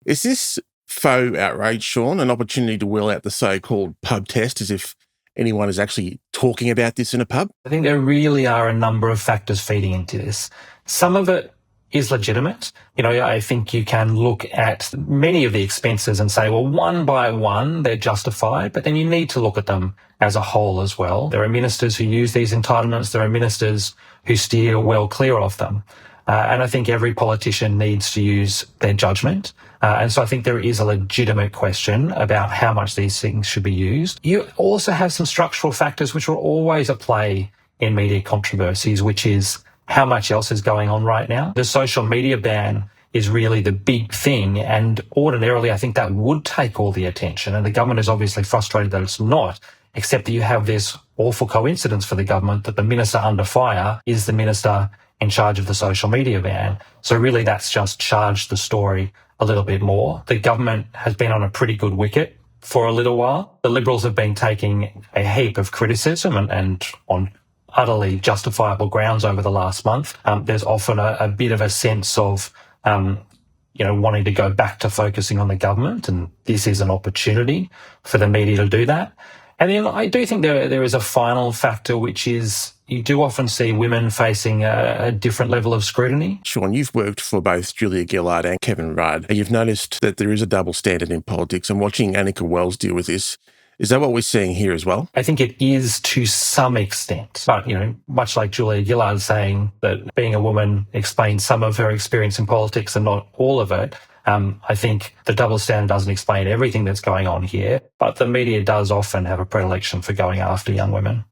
Is this faux outrage, Sean, an opportunity to wheel out the so-called pub test as if anyone is actually talking about this in a pub? I think there really are a number of factors feeding into this. Some of it is legitimate. I think you can look at many of the expenses and say, well, one by one, they're justified, but then you need to look at them as a whole as well. There are ministers who use these entitlements. There are ministers who steer well clear of them. And I think every politician needs to use their judgment. And so I think there is a legitimate question about how much these things should be used. You also have some structural factors which will always at play in media controversies, which is how much else is going on right now. The social media ban is really the big thing, and ordinarily I think that would take all the attention, and the government is obviously frustrated that it's not, except that you have this awful coincidence for the government that the minister under fire is the minister in charge of the social media ban. So really that's just charged the story a little bit more. The government has been on a pretty good wicket for a little while. The Liberals have been taking a heap of criticism and on utterly justifiable grounds over the last month. There's often a bit of a sense of, wanting to go back to focusing on the government, and this is an opportunity for the media to do that. And then I do think there is a final factor, which is you do often see women facing a different level of scrutiny. Sean, you've worked for both Julia Gillard and Kevin Rudd. You've noticed that there is a double standard in politics, and watching Anika Wells deal with this, is that what we're seeing here as well? I think it is to some extent. But, much like Julia Gillard saying that being a woman explains some of her experience in politics and not all of it, I think the double standard doesn't explain everything that's going on here, but the media does often have a predilection for going after young women.